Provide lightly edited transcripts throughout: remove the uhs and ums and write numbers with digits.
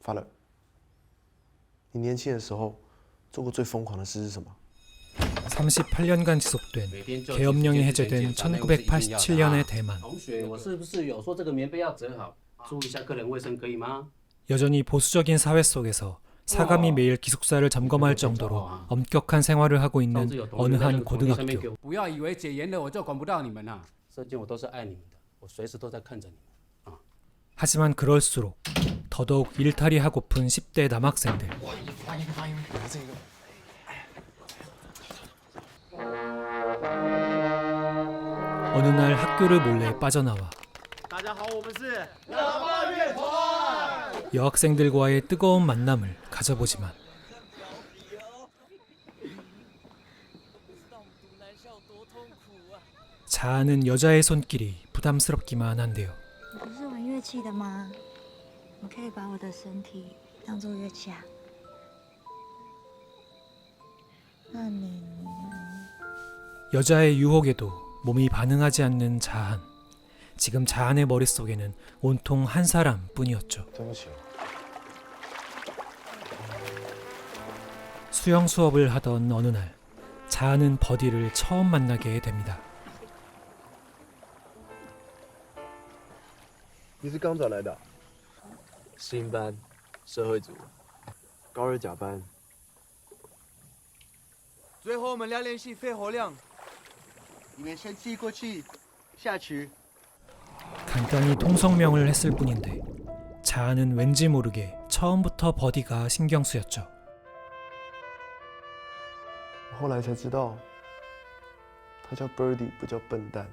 发了。你年轻的时候做过最疯狂的事是什么？ 38년간 지속된 계엄령이 해제된 1987년의 대만. 同学，我是不是有说这个棉被要折好，注意一下个人卫生，可以吗？ 여전히 보수적인 사회 속에서 사감이 매일 기숙사를 점검할 정도로 엄격한 생활을 하고 있는 어느 한 고등학교. 不要以为解严了我就管不到你们啊！射箭我都是爱你们的，我随时都在看着你们。 하지만 그럴수록 더더욱 일탈이 하고픈 10대 남학생들. 어느 날 학교를 몰래 빠져나와 여학생들과의 뜨거운 만남을 가져보지만 자아는 여자의 손길이 부담스럽기만 한데요. 不是玩乐器的吗？我可以把我的身体当做乐器啊。那你 여자의 유혹에도 몸이 반응하지 않는 자한. 지금 자한의 머릿속에는 온통 한 사람뿐이었죠. 수영 수업을 하던 어느 날 자한은 버디를 처음 만나게 됩니다. 你是刚转来的？新班，社会组，高二甲班。最后我们要练习肺活量。你们先吸过去，下去。 간단히 통성명을 했을 뿐인데 자아는 왠지 모르게 처음부터 버디가 신경 쓰였죠. 后来才知道，他叫 Birdy， 不叫笨蛋。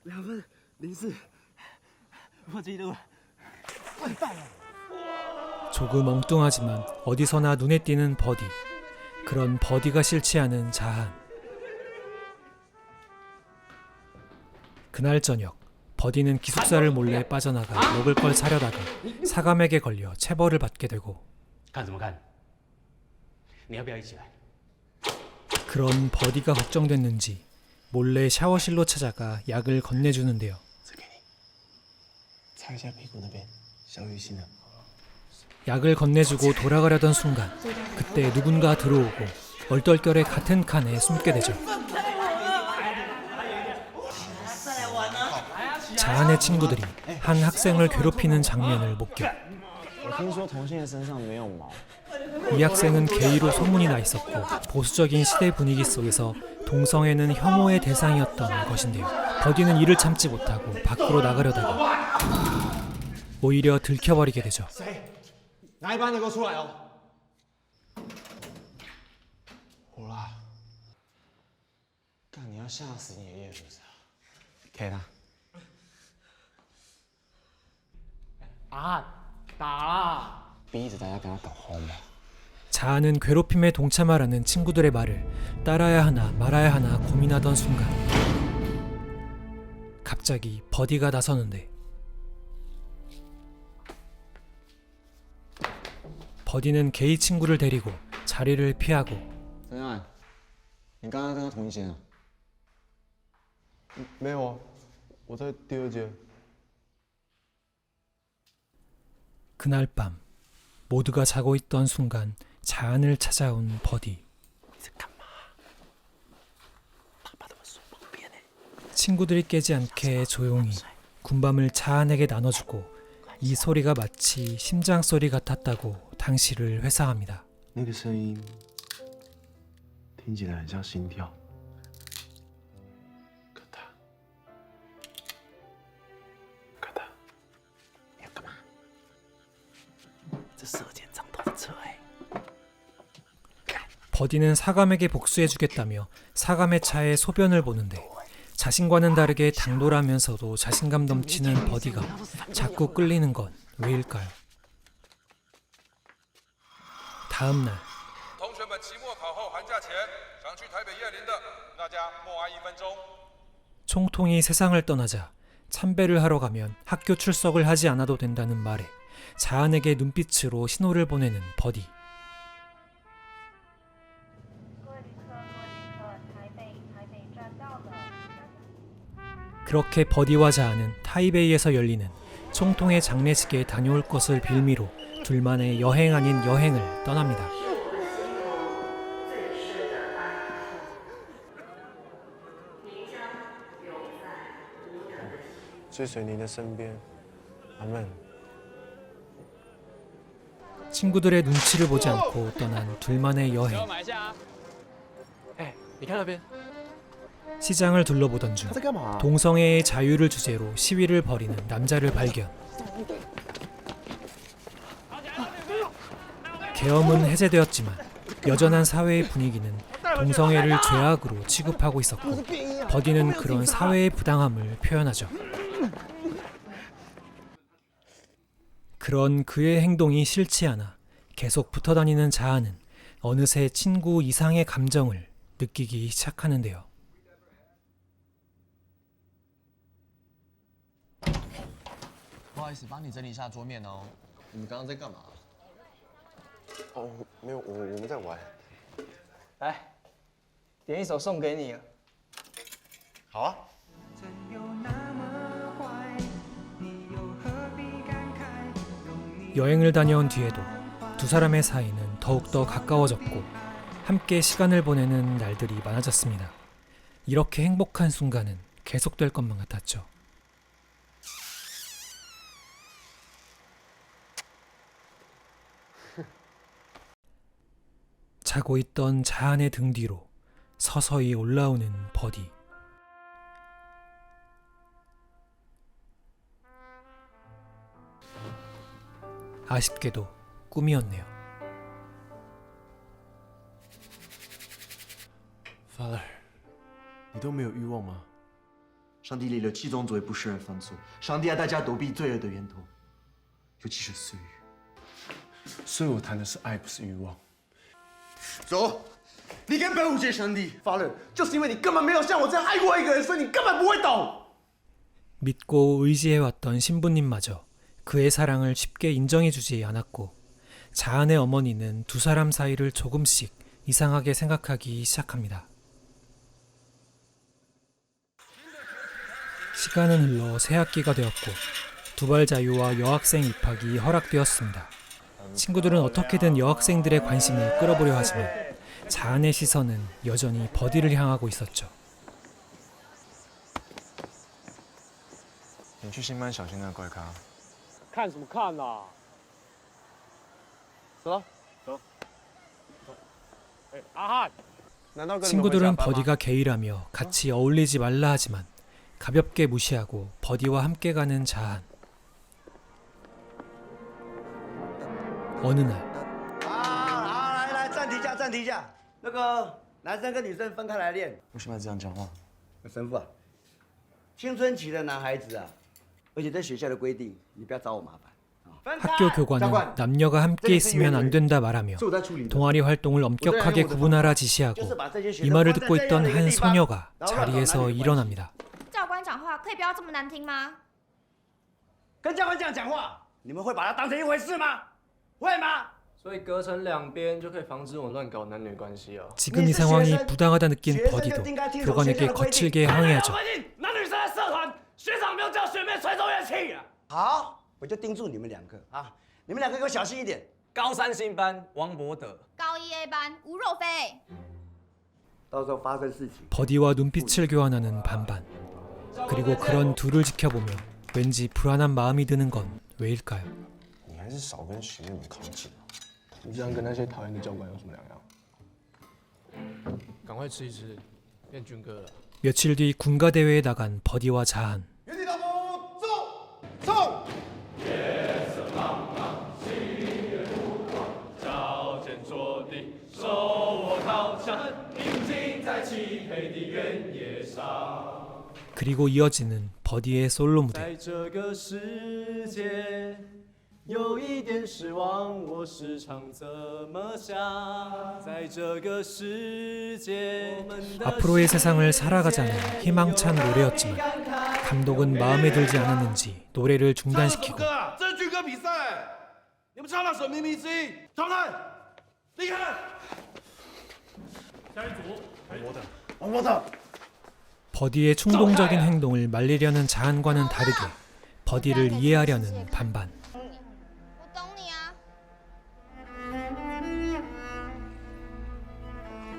2分04，我记录。 조금 엉뚱하지만 어디서나 눈에 띄는 버디. 그런 버디가 싫지 않은 자한. 그날 저녁 버디는 기숙사를 몰래 빠져나가 먹을 걸 사려다가 사감에게 걸려 체벌을 받게 되고 看什么看？你要不要一起来？ 그런 버디가 걱정됐는지 몰래 샤워실로 찾아가 약을 건네주는데요. 这给你，擦一下屁股那边，小雨欣呢？ 약을 건네주고 돌아가려던 순간 그때 누군가 들어오고 얼떨결에 같은 칸에 숨게 되죠. 자한의 친구들이 한 학생을 괴롭히는 장면을 목격. 이 학생은 게이로 소문이 나 있었고 보수적인 시대 분위기 속에서 동성애는 혐오의 대상이었던 것인데요. 버디는 이를 참지 못하고 밖으로 나가려다가 오히려 들켜버리게 되죠. 哪一班的给我出来哦！我啦。干，你要吓死你爷爷是不是？给他。啊，打啦！逼着大家跟他搞红吧。 자아는 괴롭힘에 동참하라는 친구들의 말을 따라야 하나 말아야 하나 고민하던 순간 갑자기 버디가 나서는데 버디는 게이 친구를 데리고 자리를 피하고 曾安，你刚刚跟他同一间啊？没有啊，我在第二间。 그날 밤 모두가 자고 있던 순간 자한을 찾아온 버디. 친구들이 깨지 않게 조용히 군밤을 자한에게 나눠주고 이 소리가 마치 심장 소리 같았다고 당시를 회상합니다. 那个声音听起来很像心跳。咔嗒，咔嗒。你要干嘛？这射箭长头的车哎。 버디는 사감에게 복수해주겠다며 사감의 차에 소변을 보는데 자신과는 다르게 당돌하면서도 자신감 넘치는 버디가 자꾸 끌리는 건 왜일까요? 다음 날 同学们期末考后寒假前想去台北叶林的，大家默哀1分钟。 총통이 세상을 떠나자 참배를 하러 가면 학교 출석을 하지 않아도 된다는 말에 자한에게 눈빛으로 신호를 보내는 버디. 그렇게 버디와 자아는 타이베이에서 열리는 총통의 장례식에 다녀올 것을 빌미로 둘만의 여행 아닌 여행을 떠납니다. 追随你的身边，阿门。 친구들의 눈치를 보지 않고 떠난 둘만의 여행. 哎，你看那边， 시장을 둘러보던 중 他在干嘛？ 동성애의 자유를 주제로 시위를 벌이는 남자를 발견. 계엄은 해제되었지만 여전한 사회의 분위기는 동성애를 죄악으로 취급하고 있었고 버디는 그런 사회의 부당함을 표현하죠. 그런 그의 행동이 싫지 않아 계속 붙어다니는 자아는 어느새 친구 이상의 감정을 느끼기 시작하는데요. 不好意思，帮你整理一下桌面哦。你们刚刚在干嘛？哦，没有，我们在玩。来，点一首送给你。好啊。 여행을 다녀온 뒤에도 두 사람의 사이는 더욱더 가까워졌고 함께 시간을 보내는 날들이 많아졌습니다. 이렇게 행복한 순간은 계속될 것만 같았죠. 자고 있던 자한의 등 뒤로 서서히 올라오는 버디. 아쉽게도 꿈이었네요. Father，你都没有欲望吗？上帝立了七宗罪不使人犯错，上帝要大家躲避罪恶的源头，尤其是私欲。所以我谈的是爱，不是欲望。 走，你根本误解上帝。Father，就是因为你根本没有像我这样爱过一个人，所以你根本不会懂。 믿고 의지해왔던 신부님마저 그의 사랑을 쉽게 인정해주지 않았고 자한의 어머니는 두 사람 사이를 조금씩 이상하게 생각하기 시작합니다. 시간은 흘러 새학기가 되었고 두발 자유와 여학생 입학이 허락되었습니다. 친구들은 어떻게든 여학생들의 관심을 끌어보려 하지만 자한의 시선은 여전히 버디를 향하고 있었죠. 你去新班小心那个怪咖。看什么看呐、走，哎，阿汉， 친구들은 버디가 게이라며 같이 어울리지 말라 하지만 가볍게 무시하고 버디와 함께 가는 자한. 어느 날 好，来，暂停一下。那个男生跟女生分开来练。为什么要这样讲话？神父啊，青春期的男孩子啊，而且在学校的规定，你不要找我麻烦。 학교 교관은 남녀가 함께 있으면 안 된다 말하며 동아리 활동을 엄격하게 구분하라 지시하고 이 말을 듣고 있던 한 소녀가 자리에서 일어납니다. 教官讲话可以不要这么难听吗？跟教官这样讲话，你们会把他当成一回事吗？会吗？ 所以隔成两边就可以防止我乱搞男女关系哦。 지금 이 상황이 부당하다 느낀 버디도 교관에게 거칠게 항의하죠. 男女生在社团，学长没有叫学妹吹奏乐器啊！好，我就叮嘱你们两个啊，你们两个给我小心一点。高三新班王博德，高一 A 班吴若飞，到时候发生事情， 버디와 눈빛을 교환하는 반반. 그리고 그런 둘을 지켜보며 왠지 불안한 마음이 드는 건 왜일까요? 你还是少跟学妹们靠近啊。 你这样跟那些讨厌的教官有什么两样？赶快吃一吃，变军歌了。 며칠 뒤 군가 대회에 나간 버디와 자한. 原地踏步，走，冲！ 그리고 이어지는 버디의 솔로 무대. 在这个世界有一点失望，我时常这么想。在这个世界， 앞으로의 세상을 살아가자는 희망찬 노래였지만 감독은 마음에 들지 않았는지 노래를 중단시키고 这是军歌比赛，你们唱那首《咪咪之音》，重看，立刻。王博德， 버디의 충동적인 행동을 말리려는 자한과는 다르게 버디를 이해하려는 반반. 我懂你啊。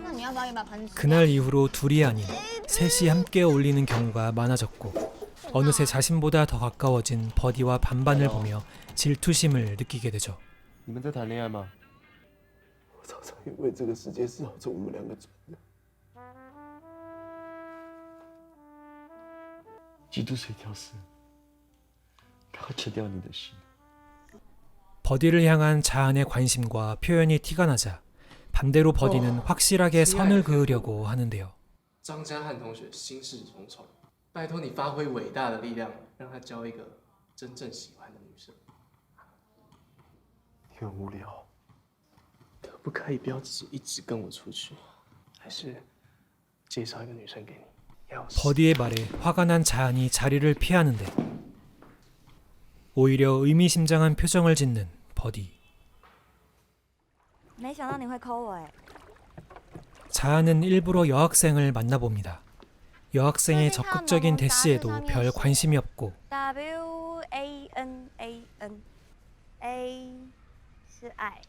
那你要不要把盆子？ 그날 이후로 둘이 아닌 셋이 함께 어울리는 경우가 많아졌고 어느새 자신보다 더 가까워진 버디와 반반을 보며 질투심을 느끼게 되죠. 你们在谈恋爱吗？我常常因为这个世界是朝着我们两个转的。基督水挑事，他切掉你的心。 버디를 향한 자한의 관심과 표현이 티가 나자 반대로 버디는 확실하게 선을 그으려고 하는데요. 张嘉汉同学心事重重，拜托你发挥伟大的力量，让他交一个真正喜欢的女生。你很无聊，可不可以不要只是一直跟我出去，还是介绍一个女生给你？要是 버디의 말에 화가 난 자한이 자리를 피하는데 오히려 의미심장한 표정을 짓는 버디. 没想到你会抠我哎。 자한은 일부러 여학생을 만나봅니다. 여학생의 적극적인 대시에도 별 관심이 없고 WANAN，A 是爱。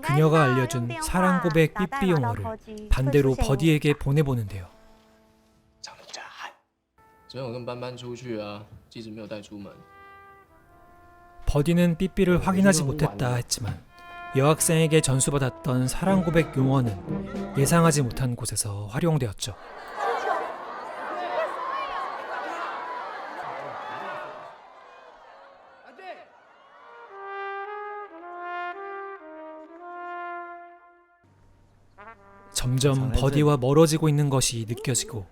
그녀가 알려준 사랑 고백 삐삐 용어를 반대로 버디에게 보내보는데요. 张嘉汉，昨天我跟班班出去啊，机子没有带出门。 버디는 삐삐를 확인하지 못했다 했지만 여학생에게 전수받았던 사랑 고백 용어는 예상하지 못한 곳에서 활용되었죠. 점점 버디와 멀어지고 있는 것이 느껴지고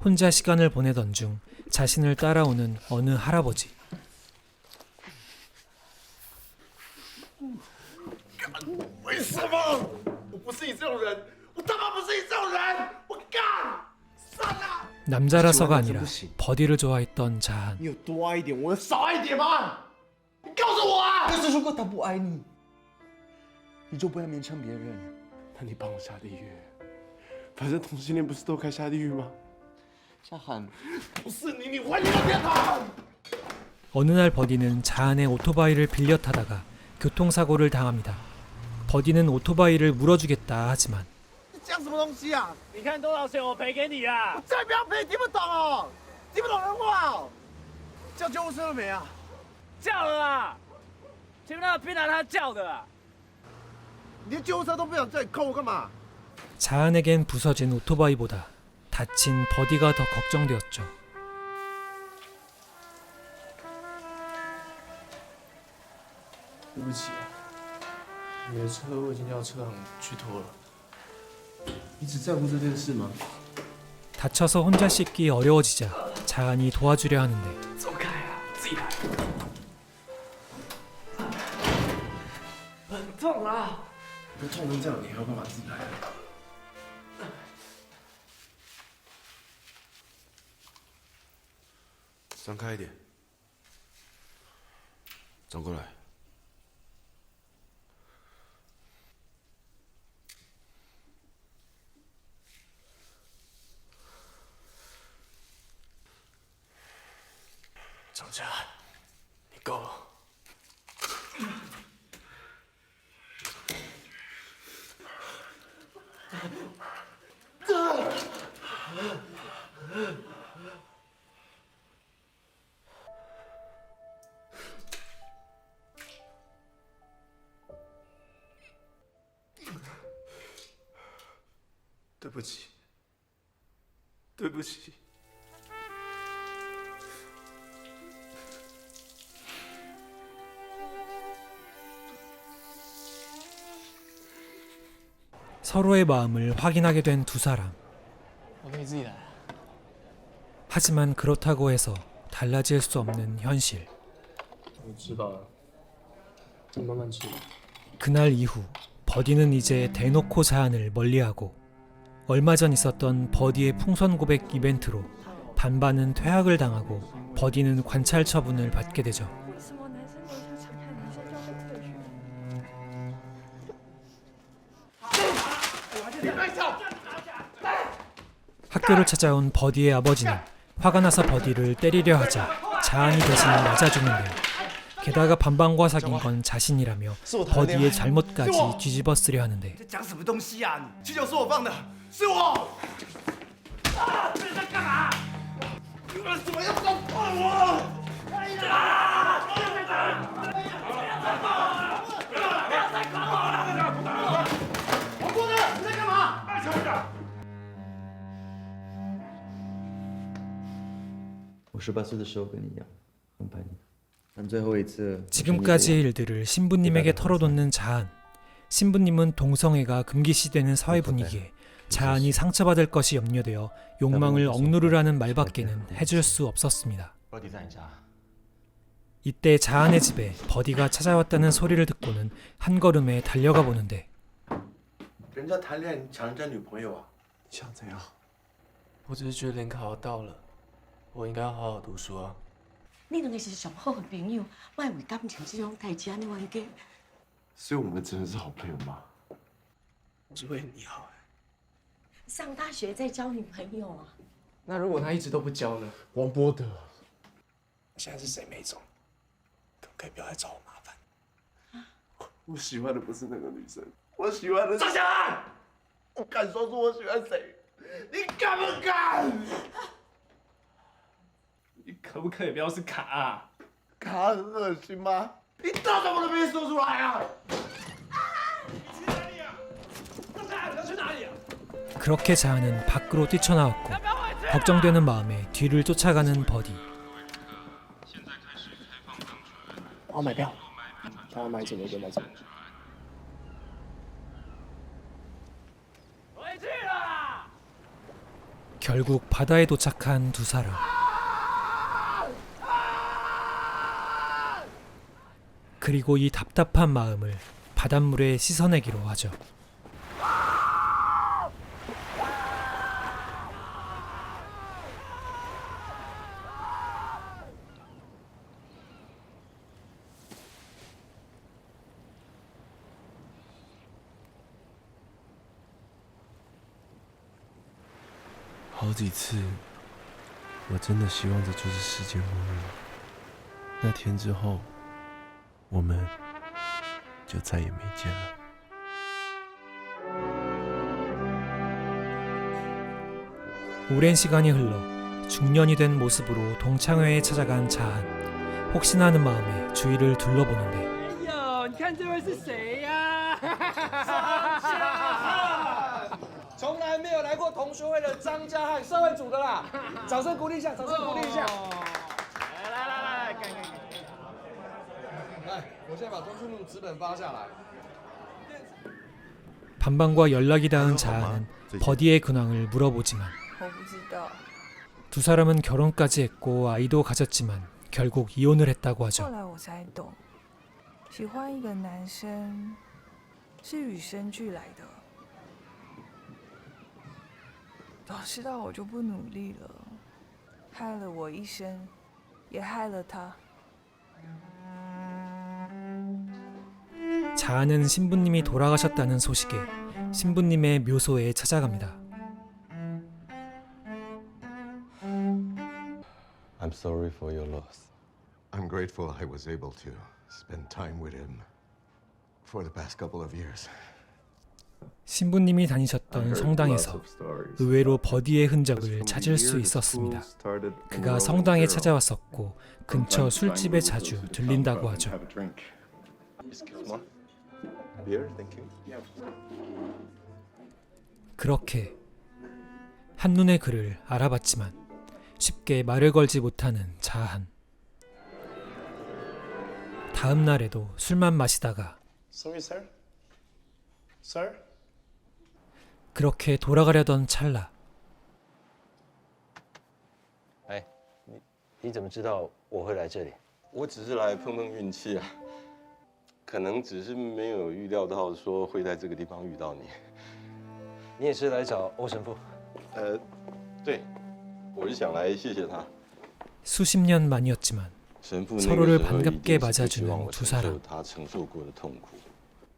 혼자 시간을 보내던 중 자신을 따라오는 어느 할아버지. 为什么？我不是你这种人，我他妈不是你这种人！我干！算了。 남자라서가 아니라 버디를 좋아했던 자한. 你有多爱一点，我有少爱一点吗？你告诉我啊！但是如果他不爱你，你就不要勉强别人。那你帮我下地狱，反正同性恋不是都该下地狱吗？嘉汉，不是你，你回你的天堂！ 어느 날 버디는 자한의 오토바이를 빌려 타다가 교통사고를 당합니다. 버디는 오토바이를 물어주겠다 하지만 你讲什么东西啊？你看多少钱我赔给你啊？再不要赔，听不懂哦，听不懂人话哦。叫救护车了没啊？叫了啊！前面那个槟榔他叫的啊。 你连救护车都不想叫，你扣我干嘛？ 자한에겐 부서진 오토바이보다 다친 버디가 더 걱정되었죠. 对不起啊，你的车我已经叫车行去拖了。你只在乎这件事吗？ 다쳐서 혼자 씻기 어려워지자 자한이 도와주려 하는데 走开啊，自己来。很痛啊！都痛成这样，你还有办法自己来啊？张开一点，转过来。张嘉汉，你够了。对不起，对不起。 서로의 마음을 확인하게 된 두 사람. 我可以自己来。 하지만 그렇다고 해서 달라질 수 없는 현실. 我吃饱了，你慢慢吃。 그날 이후 버디는 이제 대놓고 자한을 멀리하고 얼마 전 있었던 버디의 풍선 고백 이벤트로 반반은 퇴학을 당하고 버디는 관찰 처분을 받게 되죠. 학교를 찾아온 버디의 아버지는 화가 나서 버디를 때리려 하자 자한이 대신 맞아주는데요. 게다가 반방과 사귄 건 자신이라며 버디의 잘못까지 뒤집어 쓰려 하는데 讲什么东西啊？你气球是我放的，是我。啊！这是在干嘛？你们怎么要搞破我？不要再搞我了！王波呢？你在干嘛？二小子！我18岁的时候跟你一样，很叛逆。但最后一次 지금까지의 일들을 신부님에게 털어놓는 자한. 신부님은 동성애가 금기시되는 사회 분위기에 자한이 상처받을 것이 염려되어 욕망을 억누르라는 말밖에는 해줄 수 없었습니다. 이때 자한의 집에 버디가 찾아왔다는 소리를 듣고는 한 걸음에 달려가 보는데 人家谈恋爱，你抢人家女朋友啊？想怎样？我只是觉得联考要到了，我应该要好好读书啊。你两个是上好的朋友，莫为感情这种代志安尼冤家。所以我们真的是好朋友吗？我是为你好。上大学再交女朋友啊？那如果他一直都不交呢？王波德，现在是谁没种？可不可以不要再找我麻烦？我喜欢的不是那个女生，我喜欢的是张小安。我敢说出我喜欢谁，你敢不敢？你可不可以不要是卡啊？卡很恶心吗？你到什么都没说出来啊！ 그렇게 자한은 밖으로 뛰쳐나왔고 걱정되는 마음에 뒤를 쫓아가는 버디. 我买票，他要买什么就买什么。 결국 바다에 도착한 두 사람. 그리고 이 답답한 마음을 바닷물에 씻어내기로 하죠. ”好几次，我真的希望这就是世界末日。那天之后，我们就再也没见了。 오랜 시간이 흘러 중년이 된 모습으로 동창회에 찾아간 자한. 혹시나 하는 마음에 주위를 둘러보는데 哎呦，你看这位是谁呀？张家汉，从来没有来过同学会的张家汉，社会组的啦，掌声鼓励一下，掌声鼓励一下。来，干！来，我现在把专注录纸本发下来。 반방과 연락이 닿은 자한은 버디의 근황을 물어보지만 두 사람은 결혼까지 했고 아이도 가졌지만 결국 이혼을 했다고 하죠. 后来我才懂，喜欢一个男生是与生俱来的。早知道我就不努力了，害了我一生，也害了他。 자한은 신부님이 돌아가셨다는 소식에 신부님의 묘소에 찾아갑니다. I'm sorry for your loss. I'm grateful I was able to spend time with him for the past couple of years. 신부님이 다니셨던 성당에서 의외로 버디의 흔적을 찾을 수 있었습니다. 그가 성당에 찾아왔었고 근처 술집에 자주 들린다고 하죠. 그렇게 한눈에 그를 알아봤지만 쉽게 말을 걸지 못하는 자한. 다음 날에도 술만 마시다가 그렇게 돌아가려던 찰나. 哎，你怎么知道我会来这里？我只是来碰碰运气啊，可能只是没有预料到说会在这个地方遇到你。你也是来找欧神父？对，我是想来谢谢他。 수십 년 만이었지만 서로를 반갑게 맞아주는 두 사람. 他承受过的痛苦，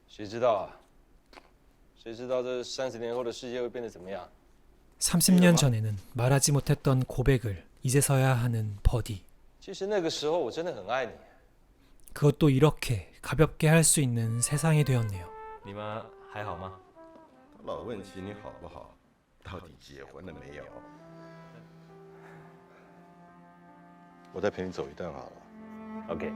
谁知道啊？谁知道这30年后的世界会变得怎么样？ 30년 전에는 말하지 못했던 고백을 이제서야 하는 버디. 其实那个时候我真的很爱你。 그것도 이렇게 가볍게 할 수 있는 세상이 되었네요. 你妈还好吗？老问起你好不好，到底结婚了没有？我再陪你走一段好了。 OK。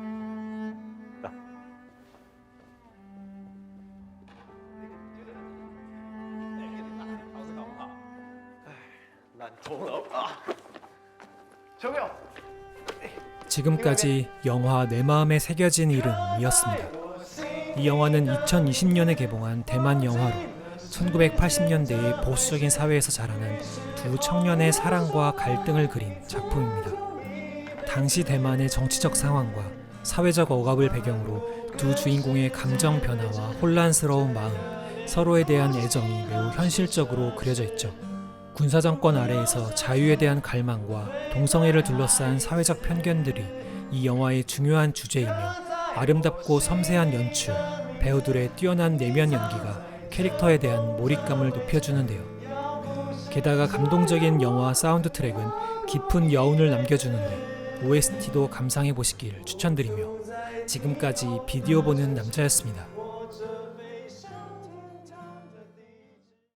지금까지 영화 내 마음에 새겨진 이름이었습니다. 이 영화는 2020년에 개봉한 대만 영화로 1980년대의 보수적인 사회에서 자라난 두 청년의 사랑과 갈등을 그린 작품입니다. 당시 대만의 정치적 상황과 사회적 억압을 배경으로 두 주인공의 감정 변화와 혼란스러운 마음, 서로에 대한 애정이 매우 현실적으로 그려져 있죠. 군사정권 아래에서 자유에 대한 갈망과 동성애를 둘러싼 사회적 편견들이 이 영화의 중요한 주제이며 아름답고 섬세한 연출, 배우들의 뛰어난 내면 연기가 캐릭터에 대한 몰입감을 높여주는데요. 게다가 감동적인 영화 사운드 트랙은 깊은 여운을 남겨주는데 OST도 감상해보시길 추천드리며 지금까지 비디오 보는 남자였습니다.